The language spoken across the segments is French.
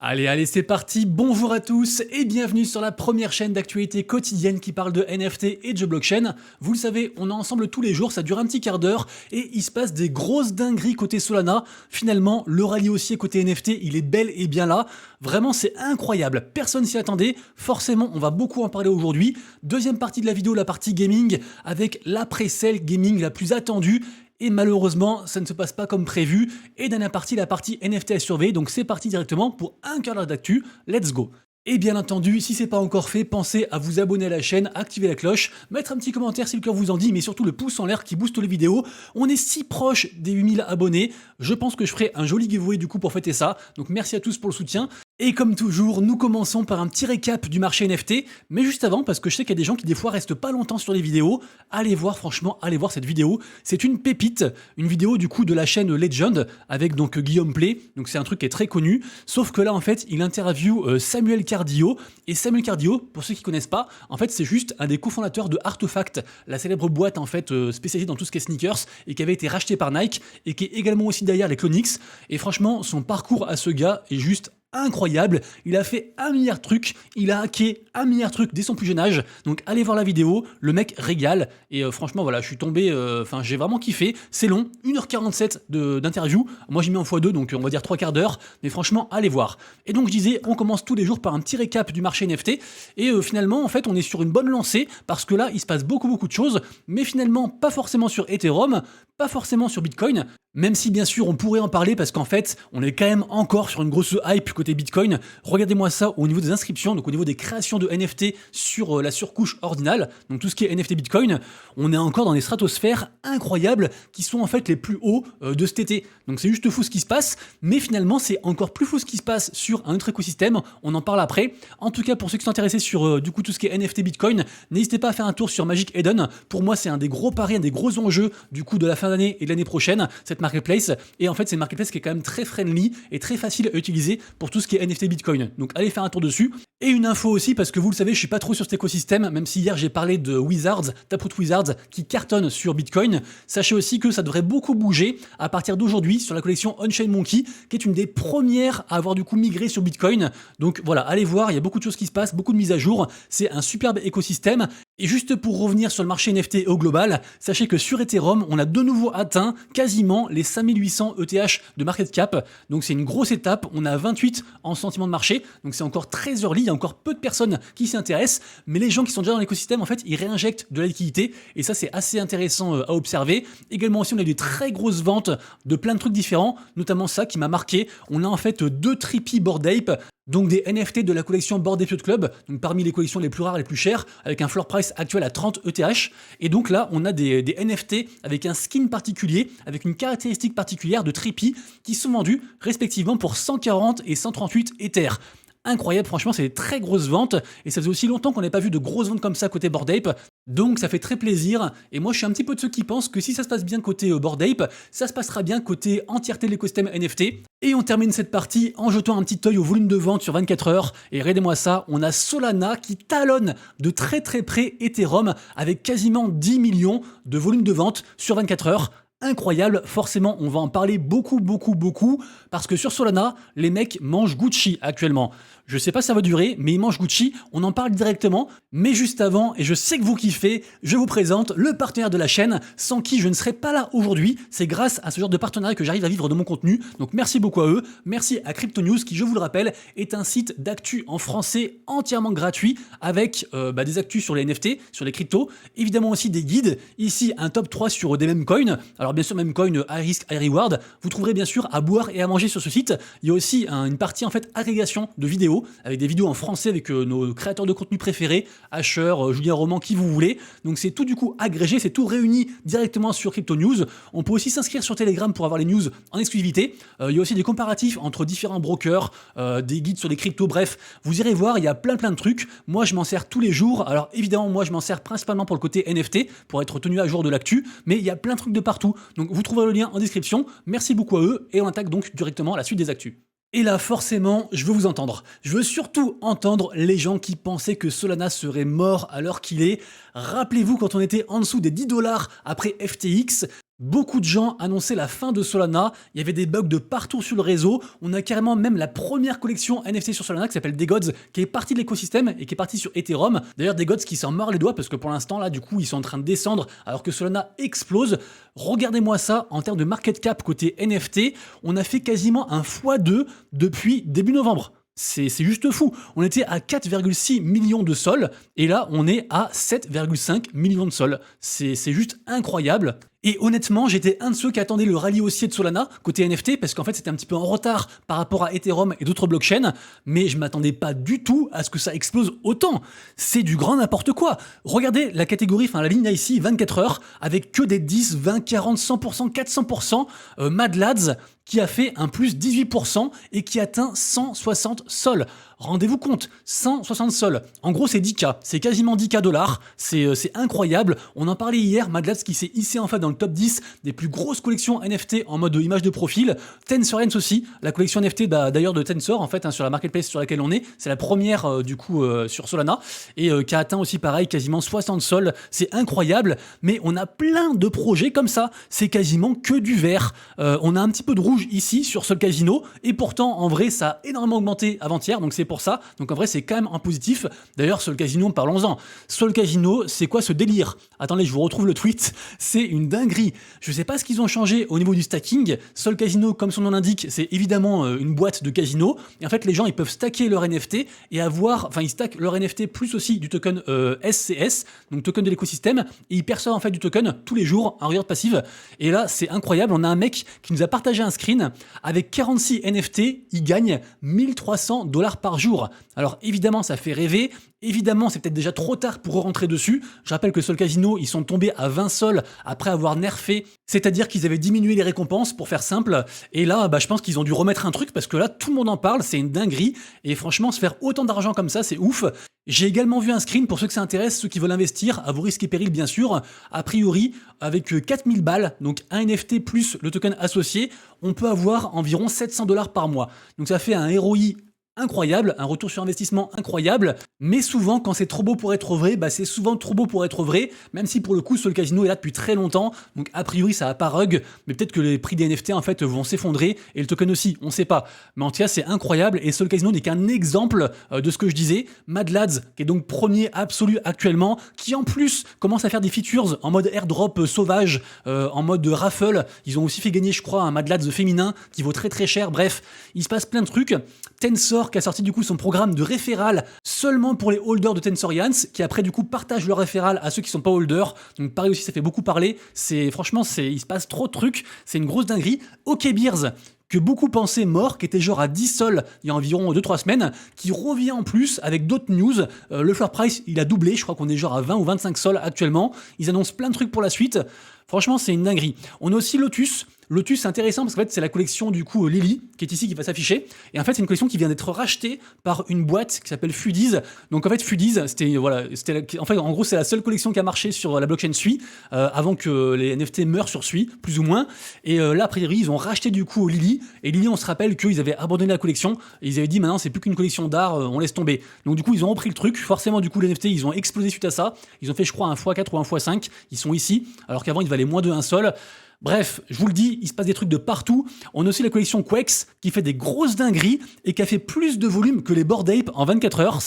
Allez, c'est parti, bonjour à tous et bienvenue sur la première chaîne d'actualité quotidienne qui parle de NFT et de jeux blockchain. Vous le savez, on est ensemble tous les jours, ça dure un petit quart d'heure et il se passe des grosses dingueries côté Solana. Finalement, le rallye haussier côté NFT, il est bel et bien là. Vraiment, c'est incroyable, personne s'y attendait. Forcément, on va beaucoup en parler aujourd'hui. Deuxième partie de la vidéo, la partie gaming, avec la pré-sale gaming la plus attendue. Et malheureusement, ça ne se passe pas comme prévu. Et dernière partie, la partie NFT à surveiller. Donc c'est parti directement pour un quart d'heure d'actu. Let's go! Et bien entendu, si c'est pas encore fait, pensez à vous abonner à la chaîne, activer la cloche, mettre un petit commentaire si le cœur vous en dit, mais surtout le pouce en l'air qui booste les vidéos. On est si proche des 8000 abonnés. Je pense que je ferai un joli giveaway du coup pour fêter ça. Donc merci à tous pour le soutien. Et comme toujours, nous commençons par un petit récap du marché NFT, mais juste avant, parce que je sais qu'il y a des gens qui des fois restent pas longtemps sur les vidéos, allez voir, franchement, allez voir cette vidéo. C'est une pépite, une vidéo du coup de la chaîne Legend, avec donc Guillaume Play, donc c'est un truc qui est très connu, sauf que là en fait, il interviewe Samuel Cardio, et Samuel Cardio, pour ceux qui connaissent pas, en fait c'est juste un des cofondateurs de Artefact, la célèbre boîte en fait spécialisée dans tout ce qui est sneakers, et qui avait été racheté par Nike, et qui est également aussi derrière les Clonix, et franchement, son parcours à ce gars est juste incroyable, il a fait un milliard de trucs, il a hacké un milliard de trucs dès son plus jeune âge, donc allez voir la vidéo, le mec régale, et franchement voilà, je suis tombé, enfin j'ai vraiment kiffé, c'est long, 1h47 d'interview, moi j'ai mis en x2, donc on va dire 3 quarts d'heure, mais franchement allez voir. Et donc je disais, on commence tous les jours par un petit récap du marché NFT, et finalement en fait on est sur une bonne lancée, parce que là il se passe beaucoup de choses, mais finalement pas forcément sur Ethereum, pas forcément sur Bitcoin, même si bien sûr on pourrait en parler parce qu'en fait on est quand même encore sur une grosse hype côté Bitcoin. Regardez-moi ça au niveau des inscriptions, donc au niveau des créations de NFT sur la surcouche ordinale, donc tout ce qui est NFT Bitcoin, on est encore dans des stratosphères incroyables qui sont en fait les plus hauts de cet été. Donc c'est juste fou ce qui se passe, mais finalement c'est encore plus fou ce qui se passe sur un autre écosystème, on en parle après. En tout cas pour ceux qui sont intéressés sur du coup tout ce qui est NFT Bitcoin, n'hésitez pas à faire un tour sur Magic Eden. Pour moi c'est un des gros paris, un des gros enjeux du coup de la fin d'année et de l'année prochaine, cette marketplace. Et en fait c'est une marketplace qui est quand même très friendly et très facile à utiliser pour tout ce qui est NFT Bitcoin. Donc allez faire un tour dessus. Et une info aussi, parce que vous le savez, je suis pas trop sur cet écosystème, même si hier j'ai parlé de Wizards, Taproot Wizards, qui cartonne sur Bitcoin. Sachez aussi que ça devrait beaucoup bouger à partir d'aujourd'hui sur la collection On-Chain Monkey, qui est une des premières à avoir du coup migré sur Bitcoin. Donc voilà, allez voir, il y a beaucoup de choses qui se passent, beaucoup de mises à jour. C'est un superbe écosystème. Et juste pour revenir sur le marché NFT au global, sachez que sur Ethereum, on a de nouveau atteint quasiment les 5800 ETH de market cap. Donc c'est une grosse étape, on a 28 en sentiment de marché, donc c'est encore très early, il y a encore peu de personnes qui s'y intéressent, mais les gens qui sont déjà dans l'écosystème, en fait, ils réinjectent de la liquidité, et ça c'est assez intéressant à observer. Également aussi, on a eu des très grosses ventes de plein de trucs différents, notamment ça qui m'a marqué, on a en fait 2 Trippy Bored Ape, donc des NFT de la collection Bored Ape Yacht Club, donc parmi les collections les plus rares et les plus chères, avec un floor price actuel à 30 ETH. Et donc là, on a des NFT avec un skin particulier, avec une caractéristique particulière de Trippy, qui sont vendus respectivement pour 140 et 138 Ether. Incroyable, franchement, c'est des très grosses ventes, et ça faisait aussi longtemps qu'on n'avait pas vu de grosses ventes comme ça côté Bored Ape, donc ça fait très plaisir, et moi je suis un petit peu de ceux qui pensent que si ça se passe bien côté Bored Ape, ça se passera bien côté entièreté de l'écosystème NFT. Et on termine cette partie en jetant un petit œil au volume de vente sur 24 heures, et regardez-moi ça, on a Solana qui talonne de très près Ethereum, avec quasiment 10 millions de volume de vente sur 24 heures. Incroyable, forcément on va en parler beaucoup, parce que sur Solana, les mecs mangent Gucci actuellement. Je sais pas si ça va durer, mais ils mangent Gucci, on en parle directement, mais juste avant, et je sais que vous kiffez, je vous présente le partenaire de la chaîne, sans qui je ne serais pas là aujourd'hui. C'est grâce à ce genre de partenariat que j'arrive à vivre de mon contenu, donc merci beaucoup à eux, merci à Crypto News qui, je vous le rappelle, est un site d'actu en français entièrement gratuit, avec des actus sur les NFT, sur les cryptos, évidemment aussi des guides, ici un top 3 sur des memecoins, alors bien sûr memecoin high risk, high reward, vous trouverez bien sûr à boire et à manger sur ce site. Il y a aussi une partie en fait agrégation de vidéos, avec des vidéos en français avec nos créateurs de contenu préférés, Asher, Julien Roman, qui vous voulez. Donc c'est tout du coup agrégé, c'est tout réuni directement sur Crypto News. On peut aussi s'inscrire sur Telegram pour avoir les news en exclusivité. Il y a aussi des comparatifs entre différents brokers, des guides sur les cryptos, bref, vous irez voir, il y a plein de trucs. Moi je m'en sers tous les jours, alors évidemment moi je m'en sers principalement pour le côté NFT, pour être tenu à jour de l'actu, mais il y a plein de trucs de partout. Donc vous trouverez le lien en description, merci beaucoup à eux, et on attaque donc directement la suite des actus. Et là, forcément, je veux vous entendre. Je veux surtout entendre les gens qui pensaient que Solana serait mort à l'heure qu'il est. Rappelez-vous quand on était en dessous des 10 $ après FTX, Beaucoup de gens annonçaient la fin de Solana, il y avait des bugs de partout sur le réseau, on a carrément même la première collection NFT sur Solana qui s'appelle DeGods, qui est partie de l'écosystème et qui est partie sur Ethereum. D'ailleurs DeGods qui s'en mord les doigts parce que pour l'instant là du coup ils sont en train de descendre alors que Solana explose. Regardez-moi ça en termes de market cap côté NFT, on a fait quasiment un x2 depuis début novembre. C'est juste fou. On était à 4,6 millions de sols et là on est à 7,5 millions de sols. C'est juste incroyable. Et honnêtement, j'étais un de ceux qui attendaient le rallye haussier de Solana côté NFT parce qu'en fait c'était un petit peu en retard par rapport à Ethereum et d'autres blockchains, mais je m'attendais pas du tout à ce que ça explose autant. C'est du grand n'importe quoi. Regardez la catégorie, enfin la ligne ici, 24 heures, avec que des 10, 20, 40, 100%, 400%, Mad Lads qui a fait un plus 18% et qui atteint 160 sols. Rendez-vous compte, 160 sols. En gros, c'est 10K. C'est quasiment 10K dollars. C'est incroyable. On en parlait hier. Mad Lads qui s'est hissé en fait dans le top 10 des plus grosses collections NFT en mode image de profil. Tensorens aussi. La collection NFT d'ailleurs de Tensor en fait sur la marketplace sur laquelle on est. C'est la première du coup sur Solana et qui a atteint aussi pareil quasiment 60 sols. C'est incroyable. Mais on a plein de projets comme ça. C'est quasiment que du vert. On a un petit peu de rouge ici sur Sol Casino et pourtant en vrai ça a énormément augmenté avant-hier. Donc c'est pour ça. Donc en vrai, c'est quand même un positif. D'ailleurs, Sol Casino, parlons-en. Sol Casino, c'est quoi ce délire? Attendez, je vous retrouve le tweet. C'est une dinguerie. Je sais pas ce qu'ils ont changé au niveau du stacking. Sol Casino, comme son nom l'indique, c'est évidemment une boîte de casino. Et en fait, les gens, ils peuvent stacker leur NFT et avoir, enfin, ils stackent leur NFT plus aussi du token SCS, donc token de l'écosystème, et ils perçoivent en fait du token tous les jours en reward passive. Et là, c'est incroyable. On a un mec qui nous a partagé un screen avec 46 NFT. Il gagne 1300 $ par jour. Alors évidemment, ça fait rêver. Évidemment, c'est peut-être déjà trop tard pour rentrer dessus. Je rappelle que Sol Casino, ils sont tombés à 20 sols après avoir nerfé, c'est-à-dire qu'ils avaient diminué les récompenses pour faire simple. Et là, je pense qu'ils ont dû remettre un truc parce que là, tout le monde en parle, c'est une dinguerie. Et franchement, se faire autant d'argent comme ça, c'est ouf. J'ai également vu un screen pour ceux que ça intéresse, ceux qui veulent investir, à vos risques et périls bien sûr. A priori, avec 4000 balles, donc un NFT plus le token associé, on peut avoir environ 700 $ par mois. Donc ça fait un ROI incroyable, un retour sur investissement incroyable, mais souvent quand c'est trop beau pour être vrai, c'est souvent trop beau pour être vrai, même si pour le coup Sol Casino est là depuis très longtemps, donc a priori ça a pas rug, mais peut-être que les prix des NFT en fait vont s'effondrer, et le token aussi, on sait pas. Mais en tout cas c'est incroyable, et Sol Casino n'est qu'un exemple de ce que je disais. Mad Lads, qui est donc premier absolu actuellement, qui en plus commence à faire des features en mode airdrop sauvage, en mode raffle, ils ont aussi fait gagner je crois un Mad Lads féminin qui vaut très très cher, bref, il se passe plein de trucs. Tensor qui a sorti du coup son programme de référal seulement pour les holders de Tensorians, qui après du coup partagent leur référal à ceux qui sont pas holders. Donc pareil aussi, ça fait beaucoup parler. Franchement, il se passe trop de trucs. C'est une grosse dinguerie. OK Beers, que beaucoup pensaient mort, qui était genre à 10 sols il y a environ 2-3 semaines, qui revient en plus avec d'autres news. Le floor price, il a doublé, je crois qu'on est genre à 20 ou 25 sols actuellement. Ils annoncent plein de trucs pour la suite. Franchement, c'est une dinguerie. On a aussi Lotus. Lotus, c'est intéressant parce qu'en fait, c'est la collection du coup Lily qui est ici, qui va s'afficher. Et en fait, c'est une collection qui vient d'être rachetée par une boîte qui s'appelle Fudiz. Donc en fait, Fudiz, en gros, c'est la seule collection qui a marché sur la blockchain Sui avant que les NFT meurent sur Sui, plus ou moins. Et là, a priori, ils ont racheté du coup Lily. Et Lily, on se rappelle qu'ils avaient abandonné la collection. Et ils avaient dit maintenant, c'est plus qu'une collection d'art, on laisse tomber. Donc du coup, ils ont repris le truc. Forcément, du coup, les NFT, ils ont explosé suite à ça. Ils ont fait, je crois, un x4 ou un x5. Ils sont ici, alors qu'avant, ils valaient moins de 1 sol. Bref, je vous le dis, il se passe des trucs de partout. On a aussi la collection Quex qui fait des grosses dingueries et qui a fait plus de volume que les Bored Ape en 24 heures.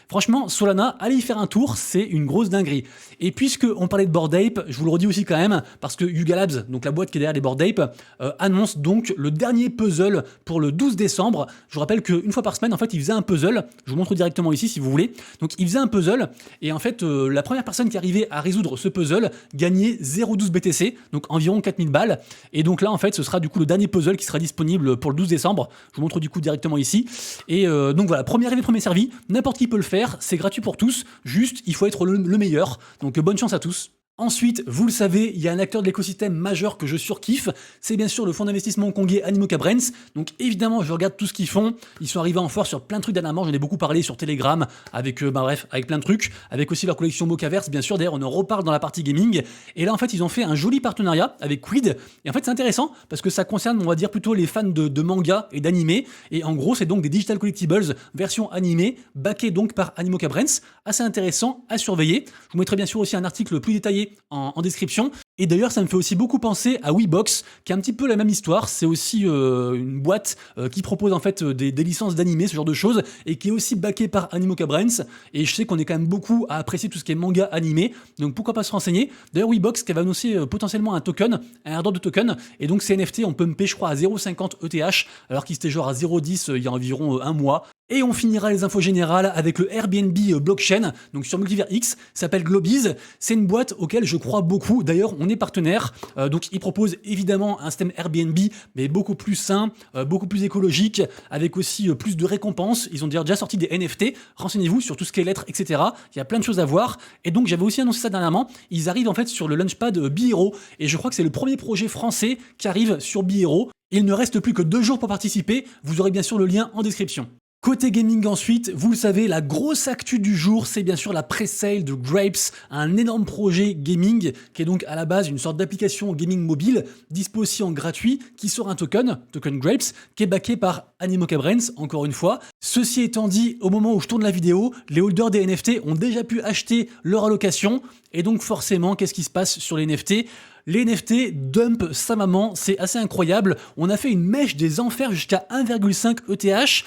Franchement, Solana, allez y faire un tour, c'est une grosse dinguerie. Et puisque on parlait de Bored Ape, je vous le redis aussi quand même, parce que Yuga Labs, donc la boîte qui est derrière les Bored Ape, annonce donc le dernier puzzle pour le 12 décembre. Je vous rappelle qu'une fois par semaine, en fait, il faisait un puzzle. Je vous montre directement ici si vous voulez. Donc, il faisait un puzzle et en fait, la première personne qui arrivait à résoudre ce puzzle gagnait 0,12 BTC, donc environ 4000 balles. Et donc là, en fait, ce sera du coup le dernier puzzle qui sera disponible pour le 12 décembre. Je vous montre du coup directement ici. Et donc voilà, premier arrivé, premier servi. N'importe qui peut le faire. C'est gratuit pour tous. Juste, il faut être le meilleur. Donc bonne chance à tous. Ensuite, vous le savez, il y a un acteur de l'écosystème majeur que je surkiffe, c'est bien sûr le fonds d'investissement hongkongais Animoca Brands. Donc évidemment, je regarde tout ce qu'ils font. Ils sont arrivés en force sur plein de trucs dernièrement, j'en ai beaucoup parlé sur Telegram, avec avec plein de trucs, avec aussi leur collection Mocaverse, bien sûr. D'ailleurs, on en reparle dans la partie gaming. Et là, en fait, ils ont fait un joli partenariat avec Quid. Et en fait, c'est intéressant parce que ça concerne, on va dire, plutôt les fans de manga et d'anime. Et en gros, c'est donc des digital collectibles version animée, backés donc par Animoca Brands. Assez intéressant à surveiller. Je vous mettrai bien sûr aussi un article plus détaillé en description. Et d'ailleurs, ça me fait aussi beaucoup penser à WeBox, qui a un petit peu la même histoire. C'est aussi une boîte qui propose en fait des licences d'animé, ce genre de choses, et qui est aussi backée par Animoca Brands. Et je sais qu'on est quand même beaucoup à apprécier tout ce qui est manga animé, donc pourquoi pas se renseigner. D'ailleurs, WeBox qui avait annoncé potentiellement un token, un airdrop de token, et donc ces NFT, on peut me payer, je crois, à 0,50 ETH, alors qu'ils étaient genre à 0,10 il y a environ un mois. Et on finira les infos générales avec le Airbnb blockchain, donc sur Multivers X, ça s'appelle Globiz. C'est une boîte auquel je crois beaucoup. D'ailleurs, on est partenaire, donc ils proposent évidemment un système Airbnb, mais beaucoup plus sain, beaucoup plus écologique, avec aussi plus de récompenses. Ils ont déjà sorti des NFT. Renseignez-vous sur tout ce qui est lettres, etc. Il y a plein de choses à voir. Et donc j'avais aussi annoncé ça dernièrement. Ils arrivent en fait sur le launchpad Bihero, et je crois que c'est le premier projet français qui arrive sur Bihero. Il ne reste plus que 2 jours pour participer. Vous aurez bien sûr le lien en description. Côté gaming ensuite, vous le savez, la grosse actu du jour, c'est bien sûr la pré-sale de Grapes, un énorme projet gaming qui est donc à la base une sorte d'application gaming mobile, dispo aussi en gratuit, qui sort un token Grapes, qui est backé par Animoca Brands, encore une fois. Ceci étant dit, au moment où je tourne la vidéo, les holders des NFT ont déjà pu acheter leur allocation, et donc forcément, qu'est-ce qui se passe sur les NFT ? Les NFT dump sa maman, c'est assez incroyable. On a fait une mèche des enfers jusqu'à 1,5 ETH,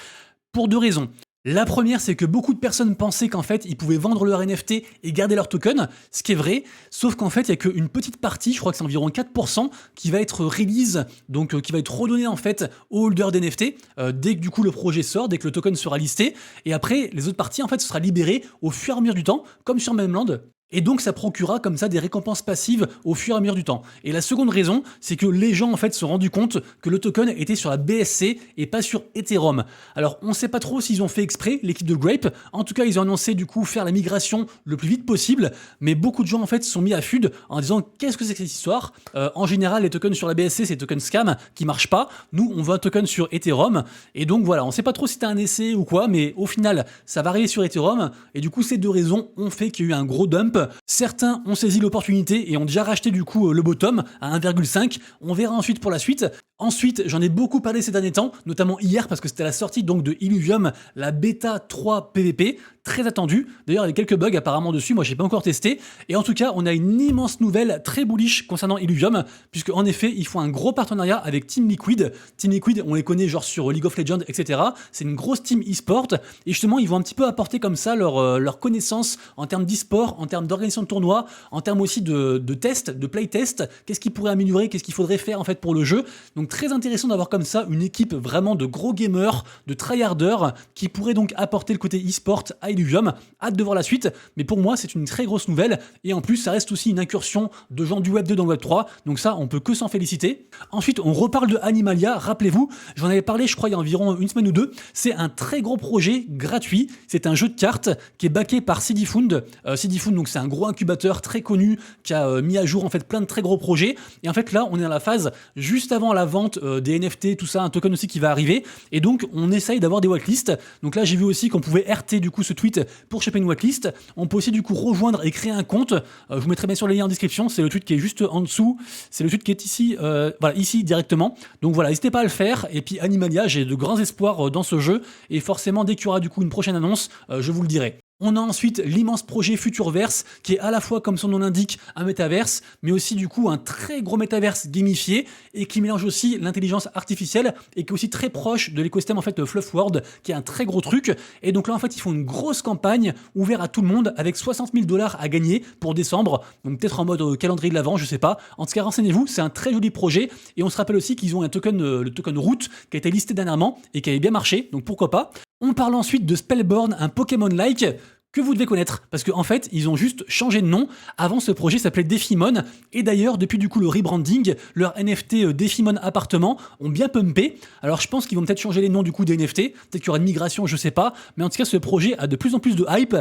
pour 2 raisons. La première, c'est que beaucoup de personnes pensaient qu'en fait, ils pouvaient vendre leur NFT et garder leur token, ce qui est vrai, sauf qu'en fait, il n'y a qu'une petite partie, je crois que c'est environ 4%, qui va être release, donc qui va être redonnée en fait aux holders d'NFT, dès que du coup le projet sort, dès que le token sera listé, et après, les autres parties, en fait, ce sera libéré au fur et à mesure du temps, comme sur Memeland. Et donc ça procurera comme ça des récompenses passives au fur et à mesure du temps. Et la seconde raison, c'est que les gens en fait se sont rendus compte que le token était sur la BSC et pas sur Ethereum. Alors on ne sait pas trop s'ils ont fait exprès, l'équipe de Grape. En tout cas, ils ont annoncé du coup faire la migration le plus vite possible. Mais beaucoup de gens en fait se sont mis à FUD en disant qu'est-ce que c'est que cette histoire. En général, les tokens sur la BSC, c'est des tokens scam qui marchent pas. Nous, on veut un token sur Ethereum. Et donc voilà, on ne sait pas trop si c'était un essai ou quoi, mais au final, ça va arriver sur Ethereum. Et du coup, ces 2 raisons ont fait qu'il y a eu un gros dump. Certains ont saisi l'opportunité et ont déjà racheté du coup le bottom à 1,5. On verra ensuite pour la suite. Ensuite, j'en ai beaucoup parlé ces derniers temps, notamment hier parce que c'était la sortie donc de Illuvium, la bêta 3 PVP, très attendue. D'ailleurs, il y a quelques bugs apparemment dessus, moi j'ai pas encore testé. Et en tout cas, on a une immense nouvelle très bullish concernant Illuvium, puisque en effet, ils font un gros partenariat avec Team Liquid. Team Liquid, on les connaît genre sur League of Legends, etc. C'est une grosse team e-sport, et justement, ils vont un petit peu apporter comme ça leur connaissance en termes d'e-sport, en termes d'organisation de tournois, en termes aussi de tests, de playtest. Qu'est-ce qu'ils pourraient améliorer, qu'est-ce qu'il faudrait faire en fait pour le jeu. Donc très intéressant d'avoir comme ça une équipe vraiment de gros gamers, de tryharders, qui pourrait donc apporter le côté e-sport à Illuvium. Hâte de voir la suite, mais pour moi c'est une très grosse nouvelle, et en plus ça reste aussi une incursion de gens du Web 2 dans le Web 3, donc ça on peut que s'en féliciter. Ensuite on reparle de Animalia, rappelez-vous, j'en avais parlé je crois il y a environ une semaine ou 2, c'est un très gros projet gratuit, c'est un jeu de cartes qui est backé par Cidifound. Cidifound donc c'est un gros incubateur très connu qui a mis à jour en fait plein de très gros projets, et en fait là on est dans la phase juste avant la vente des NFT, tout ça, un token aussi qui va arriver, et donc on essaye d'avoir des whitelists. Donc là j'ai vu aussi qu'on pouvait RT du coup ce tweet pour choper une whitelist. On peut aussi du coup rejoindre et créer un compte. Je vous mettrai bien sûr le lien en description, c'est le tweet qui est juste en dessous, c'est le tweet qui est ici, voilà, ici directement. Donc voilà, n'hésitez pas à le faire. Et puis Animalia, j'ai de grands espoirs dans ce jeu, et forcément dès qu'il y aura du coup une prochaine annonce, je vous le dirai. On a ensuite l'immense projet Futureverse, qui est à la fois, comme son nom l'indique, un métaverse, mais aussi du coup un très gros métaverse gamifié, et qui mélange aussi l'intelligence artificielle, et qui est aussi très proche de l'écosystème en fait Fluff World, qui est un très gros truc. Et donc là en fait ils font une grosse campagne ouverte à tout le monde, avec 60 000 $ à gagner pour décembre, donc peut-être en mode calendrier de l'avant, je sais pas. En tout cas renseignez-vous, c'est un très joli projet, et on se rappelle aussi qu'ils ont un token, le token Root, qui a été listé dernièrement, et qui avait bien marché, donc pourquoi pas. On parle ensuite de Spellborn, un Pokémon-like que vous devez connaître, parce qu'en fait, ils ont juste changé de nom. Avant, ce projet s'appelait Defimon, et d'ailleurs, depuis du coup le rebranding, leurs NFT Defimon Appartement ont bien pumpé. Alors je pense qu'ils vont peut-être changer les noms du coup des NFT, peut-être qu'il y aura une migration, je sais pas, mais en tout cas, ce projet a de plus en plus de hype.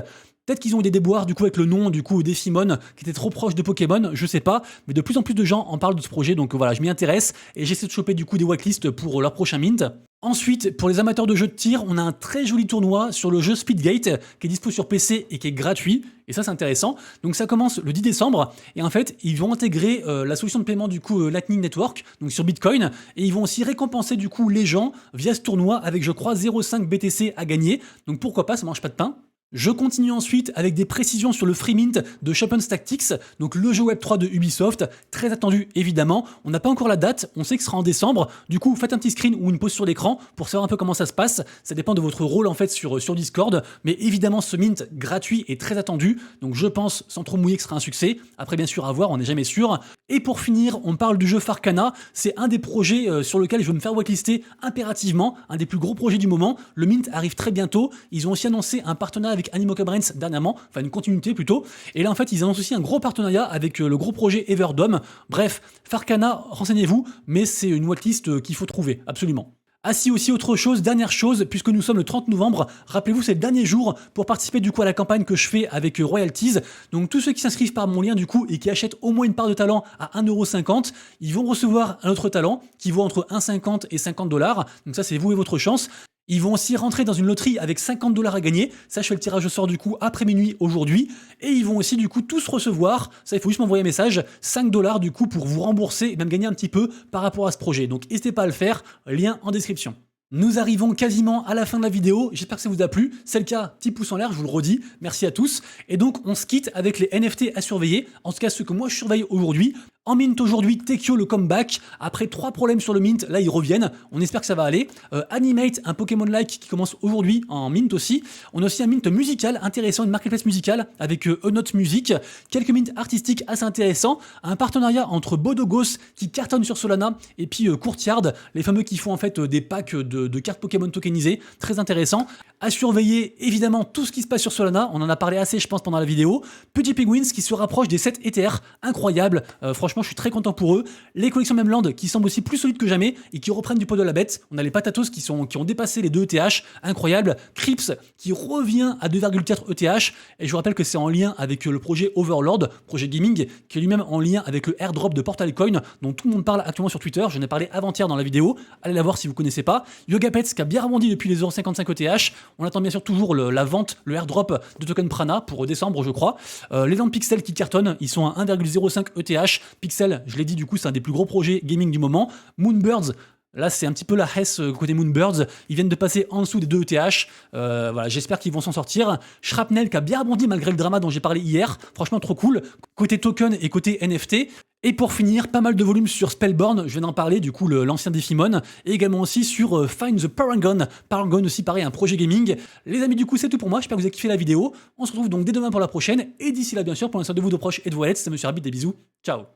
Peut-être qu'ils ont eu des déboires du coup avec le nom du coup Defimon qui était trop proche de Pokémon, je sais pas, mais de plus en plus de gens en parlent de ce projet, donc voilà, je m'y intéresse et j'essaie de choper du coup des whitelists pour leur prochain mint. Ensuite, pour les amateurs de jeux de tir, on a un très joli tournoi sur le jeu Speedgate qui est dispo sur PC et qui est gratuit, et ça c'est intéressant. Donc ça commence le 10 décembre, et en fait ils vont intégrer la solution de paiement du coup Lightning Network, donc sur Bitcoin, et ils vont aussi récompenser du coup les gens via ce tournoi avec je crois 0,5 BTC à gagner, donc pourquoi pas, ça mange pas de pain. Je continue ensuite avec des précisions sur le free mint de Shoppens Tactics, donc le jeu Web3 de Ubisoft, très attendu évidemment. On n'a pas encore la date, on sait que ce sera en décembre. Du coup, faites un petit screen ou une pause sur l'écran pour savoir un peu comment ça se passe. Ça dépend de votre rôle en fait sur Discord, mais évidemment ce mint gratuit est très attendu, donc je pense sans trop mouiller que ce sera un succès. Après bien sûr à voir, on n'est jamais sûr. Et pour finir, on parle du jeu Farcana, c'est un des projets sur lequel je veux me faire whitelister impérativement, un des plus gros projets du moment. Le mint arrive très bientôt. Ils ont aussi annoncé un partenariat avec Animoca Brains dernièrement, enfin une continuité plutôt. Et là en fait ils annoncent aussi un gros partenariat avec le gros projet Everdome. Bref, Farcana, renseignez-vous, mais c'est une whitelist qu'il faut trouver, absolument. Ah si, aussi autre chose, dernière chose, puisque nous sommes le 30 novembre, rappelez-vous c'est le dernier jour pour participer du coup à la campagne que je fais avec Royalties. Donc tous ceux qui s'inscrivent par mon lien du coup et qui achètent au moins une part de talent à 1,50€, ils vont recevoir un autre talent qui vaut entre 1,50 et 50$. Donc ça c'est vous et votre chance. Ils vont aussi rentrer dans une loterie avec 50$ à gagner. Ça, je fais le tirage au sort du coup après minuit aujourd'hui. Et ils vont aussi du coup tous recevoir, ça il faut juste m'envoyer un message, 5$ du coup pour vous rembourser et même gagner un petit peu par rapport à ce projet. Donc n'hésitez pas à le faire, lien en description. Nous arrivons quasiment à la fin de la vidéo, j'espère que ça vous a plu, c'est le cas, petit pouce en l'air, je vous le redis, merci à tous. Et donc on se quitte avec les NFT à surveiller, en tout cas ceux que moi je surveille aujourd'hui. En mint aujourd'hui, Tekyo le comeback, après 3 problèmes sur le mint, là ils reviennent, on espère que ça va aller. Animate, un Pokémon-like qui commence aujourd'hui en mint aussi. On a aussi un mint musical intéressant, une marketplace musicale avec Unote Music, quelques mints artistiques assez intéressants, un partenariat entre Bodogos qui cartonne sur Solana et puis Courtyard, les fameux qui font en fait des packs de cartes Pokémon tokenisées, très intéressant. À surveiller évidemment tout ce qui se passe sur Solana, on en a parlé assez je pense pendant la vidéo. Petit Penguins qui se rapproche des 7 ETH, incroyable, franchement je suis très content pour eux. Les collections Memland qui semblent aussi plus solides que jamais et qui reprennent du poids de la bête. On a les Patatos qui ont dépassé les 2 ETH, incroyable. Crips qui revient à 2,4 ETH et je vous rappelle que c'est en lien avec le projet Overlord, projet gaming, qui est lui-même en lien avec le airdrop de Portal Coin dont tout le monde parle actuellement sur Twitter. J'en ai parlé avant-hier dans la vidéo, allez la voir si vous ne connaissez pas. Yogapets qui a bien rebondi depuis les 0,55 ETH. On attend bien sûr toujours la vente, le airdrop de token Prana pour décembre je crois. Les lampes Pixel qui cartonnent, ils sont à 1,05 ETH. Pixel, je l'ai dit du coup, c'est un des plus gros projets gaming du moment. Moonbirds, là c'est un petit peu la hesse côté Moonbirds, ils viennent de passer en dessous des 2 ETH, voilà, j'espère qu'ils vont s'en sortir. Shrapnel qui a bien rebondi malgré le drama dont j'ai parlé hier, franchement trop cool, côté token et côté NFT. Et pour finir, pas mal de volumes sur Spellborn, je viens d'en parler, du coup l'ancien Defimon, et également aussi sur Find the Paragon. Paragon aussi pareil, un projet gaming. Les amis, du coup c'est tout pour moi, j'espère que vous avez kiffé la vidéo. On se retrouve donc dès demain pour la prochaine, et d'ici là bien sûr, pour l'instant de vous, de proches et de vos lettres, c'est Monsieur Arbit, des bisous, ciao.